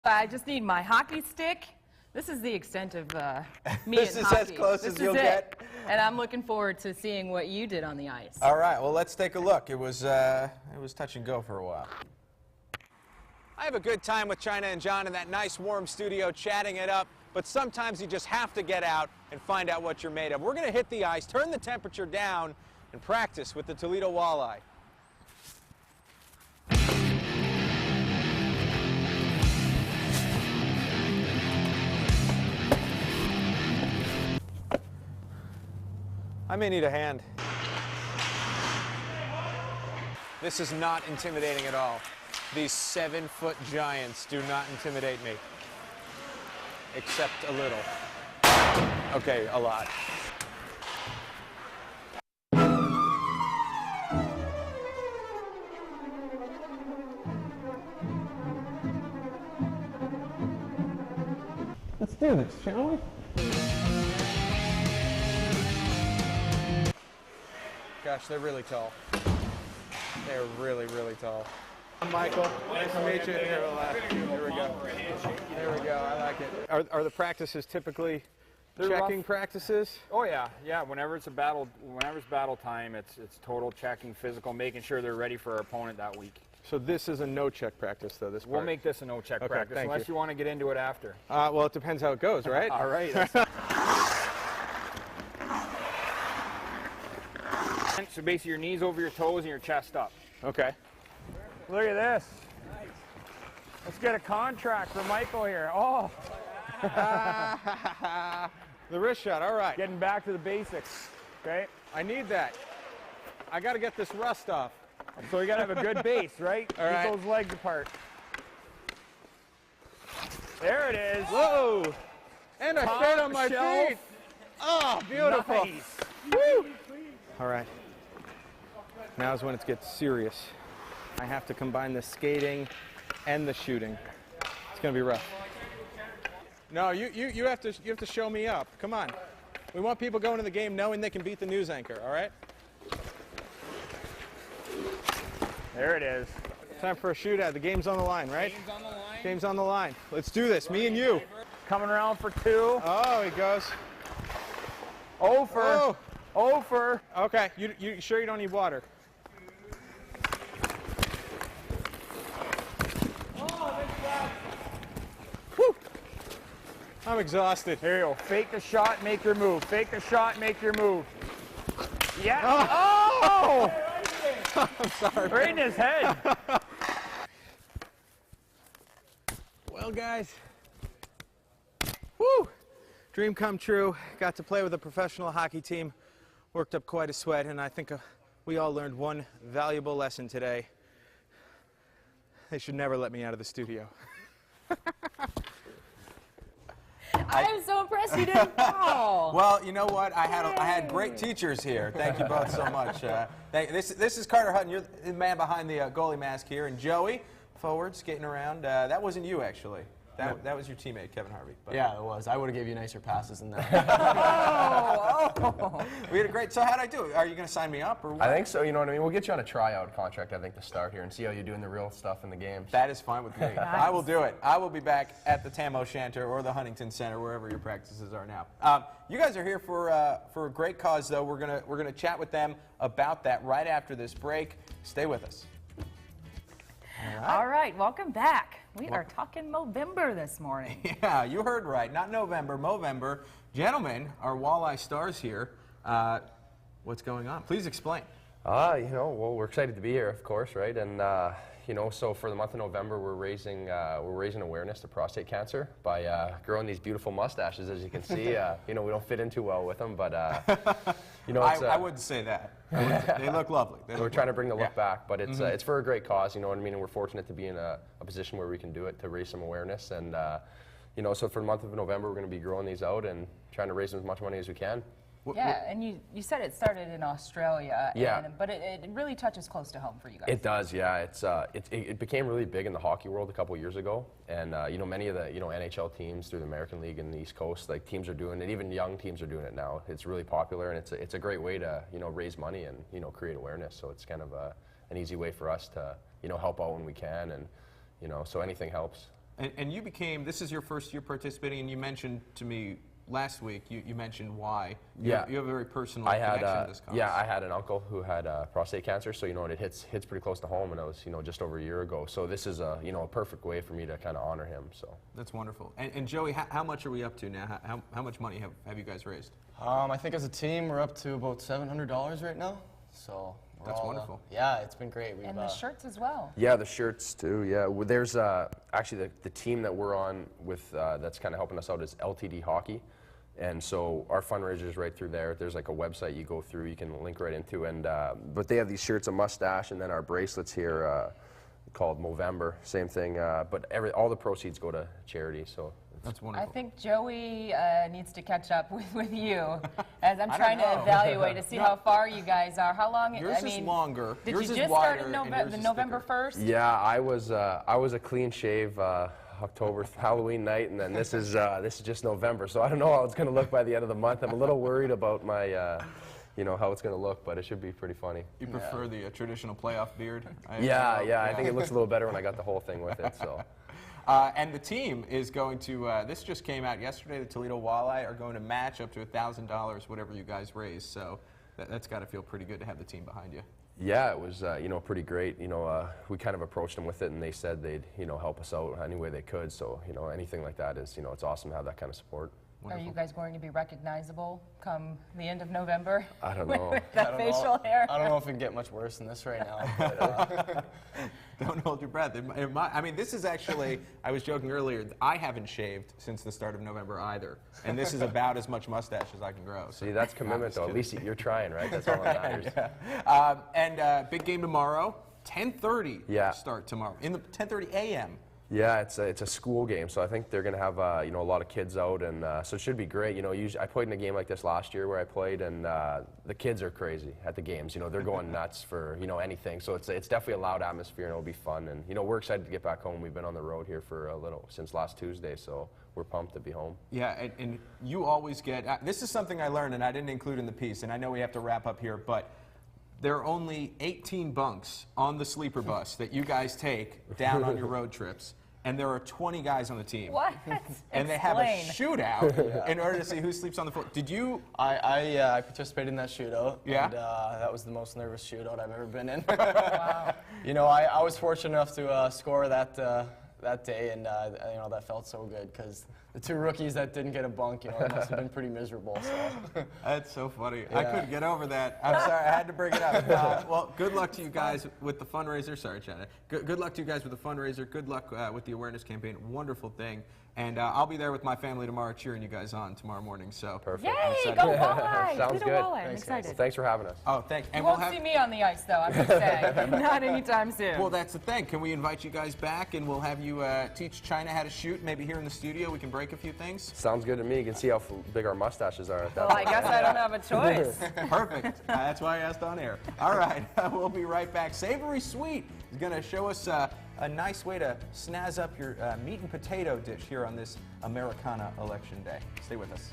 I just need my hockey stick. This is the extent of me This and is hockey. as close as you'll get. And I'm looking forward to seeing what you did on the ice. All right, well, let's take a look. It was touch and go for a while. I have a good time with China and John in that nice warm studio chatting it up, but sometimes you just have to get out and find out what you're made of. We're going to hit the ice, turn the temperature down, and practice with the Toledo Walleye. I may need a hand. This is not intimidating at all. These 7-foot giants do not intimidate me. Except a little. Okay, a lot. Let's do this, shall we? Gosh, they're really tall. They're really, really tall. I'm Michael. Nice to meet you. Here we go. There we go. I like it. Are the practices typically checking practices? Oh yeah, yeah. Whenever it's battle time, it's total checking, physical, making sure they're ready for our opponent that week. So this is a no-check practice, though. This we'll make this a no-check practice, unless you want to get into it after. Well, it depends how it goes, right? All right. So basically, your knees over your toes and your chest up. Okay. Look at this. Nice. Let's get a contract for Michael here. Oh. The wrist shot. All right. Getting back to the basics. Okay. I need that. I got to get this rust off. So you got to have a good base, right? All right. Keep those legs apart. There it is. Whoa. And I stayed on my feet. Oh, beautiful. Nice. Woo. All right. Now's when it gets serious. I have to combine the skating and the shooting. It's gonna be rough. No, you have to show me up. Come on. We want people going to the game knowing they can beat the news anchor. All right. There it is. Time for a shootout. The game's on the line, right? Game's on the line. Game's on the line. Let's do this. Me and you. Coming around for 2. Oh, he goes. Over. Oh. Over. Okay. You sure you don't need water? Whew. I'm exhausted. Here you go. Fake the shot, make your move. Fake the shot, make your move. Yeah. Oh! I'm sorry. Right in his head. Well, guys. Woo! Dream come true. Got to play with a professional hockey team. Worked up quite a sweat, and I think we all learned one valuable lesson today. They should never let me out of the studio. I'm so impressed you didn't fall. Well, you know what? I had great teachers here. Thank you both so much. This is Carter Hutton. You're the man behind the goalie mask here, and Joey, forward, skating around. That wasn't you, actually. That was your teammate, Kevin Harvey. But yeah, it was. I would have gave you nicer passes than that. We had a great. So how'd I do? Are you going to sign me up or what? I think so. You know what I mean. We'll get you on a tryout contract, I think, to start here and see how you're doing the real stuff in the games. That is fine with me. Nice. I will do it. I will be back at the Tam O'Shanter or the Huntington Center, wherever your practices are now. You guys are here for a great cause, though. We're gonna chat with them about that right after this break. Stay with us. All right, welcome back. We are talking Movember this morning. Yeah, you heard right. Not November, Movember. Gentlemen, our walleye stars here. What's going on? Please explain. You know, well, we're excited to be here, of course, right? And you know, so for the month of November, we're raising awareness to prostate cancer by growing these beautiful mustaches, as you can see. You know, we don't fit in too well with them, but you know, it's, I wouldn't say that. They look lovely. We're trying to bring the look back, but it's for a great cause. You know what I mean? And we're fortunate to be in a position where we can do it to raise some awareness. And you know, so for the month of November, we're going to be growing these out and trying to raise as much money as we can. Yeah, and you said it started in Australia, yeah. But it really touches close to home for you guys. It does, yeah. It became really big in the hockey world a couple years ago, and you know, many of the NHL teams through the American League and the East Coast, like teams are doing it. Even young teams are doing it now. It's really popular, and it's a great way to raise money and create awareness. So it's kind of an easy way for us to help out when we can, and so anything helps. And you became, this is your first year participating, and you mentioned to me last week, you mentioned why. You have a very personal connection to this cause. Yeah, I had an uncle who had prostate cancer, so, it hits pretty close to home, and it was, just over a year ago. So this is a, a perfect way for me to kind of honor him, so. That's wonderful. And Joey, how much are we up to now? How much money have you guys raised? I think as a team, we're up to about $700 right now, so. That's wonderful. Yeah, it's been great. And the shirts as well. Yeah, the shirts too. Yeah, well, there's actually the team that we're on with that's kind of helping us out is LTD Hockey, and so our fundraiser is right through there. There's like a website you go through, you can link right into, and but they have these shirts, a mustache, and then our bracelets here called Movember. Same thing, but all the proceeds go to charity. So. That's wonderful. I think Joey needs to catch up with you, as I'm trying to evaluate to see how far you guys are. How long? Yours is longer. Did Yours you is just wider, start in and yours the is November thicker. 1st? Yeah, I was a clean shave October Halloween night, and then this is just November. So I don't know how it's going to look by the end of the month. I'm a little worried about my how it's going to look, but it should be pretty funny. You prefer the traditional playoff beard? Yeah, I think it looks a little better when I got the whole thing with it. So. And the team is going to, this just came out yesterday, the Toledo Walleye are going to match up to $1,000, whatever you guys raise. So that's got to feel pretty good to have the team behind you. Yeah, it was, pretty great. We kind of approached them with it, and they said they'd, help us out any way they could. So, anything like that is, it's awesome to have that kind of support. Wonderful. Are you guys going to be recognizable come the end of November? I don't know. With that facial hair? I don't know if it can get much worse than this right now. But, don't hold your breath. I mean, this is actually, I was joking earlier, I haven't shaved since the start of November either. And this is about as much mustache as I can grow. So. See, that's commitment, though. At least you're trying, right? That's all that matters. And big game tomorrow, 10:30 start tomorrow, 10:30 a.m. Yeah, it's a school game, so I think they're going to have a lot of kids out, and so it should be great. Usually I played in a game like this last year where I played, and the kids are crazy at the games. They're going nuts for anything. So it's definitely a loud atmosphere, and it'll be fun. And we're excited to get back home. We've been on the road here for since last Tuesday, so we're pumped to be home. Yeah, and you always get this is something I learned, and I didn't include in the piece, and I know we have to wrap up here, but. There are only 18 bunks on the sleeper bus that you guys take down on your road trips, and there are 20 guys on the team. What? And they have a shootout in order to see who sleeps on the floor. Did you? I participated in that shootout. Yeah. And that was the most nervous shootout I've ever been in. Wow. I was fortunate enough to score that day, and that felt so good because the two rookies that didn't get a bunk, it must have been pretty miserable. So. That's so funny. Yeah. I couldn't get over that. I'm sorry, I had to bring it up. Well, good luck to you guys with the fundraiser. Sorry, Chad. Good luck to you guys with the fundraiser. Good luck with the awareness campaign. Wonderful thing. And I'll be there with my family tomorrow cheering you guys on tomorrow morning. So perfect. Yay, go Walleye! Sounds good. I'm excited. Well, thanks for having us. Oh, thanks. And you won't see me on the ice, though, I'm just saying. Not anytime soon. Well, that's the thing. Can we invite you guys back, and we'll have you teach China how to shoot? Maybe here in the studio we can break a few things? Sounds good to me. You can see how big our mustaches are at that Well, I guess I don't have a choice. Perfect. That's why I asked on air. All right. We'll be right back. Savory Sweet is going to show us a nice way to snazz up your meat and potato dish here on this Americana Election Day. Stay with us.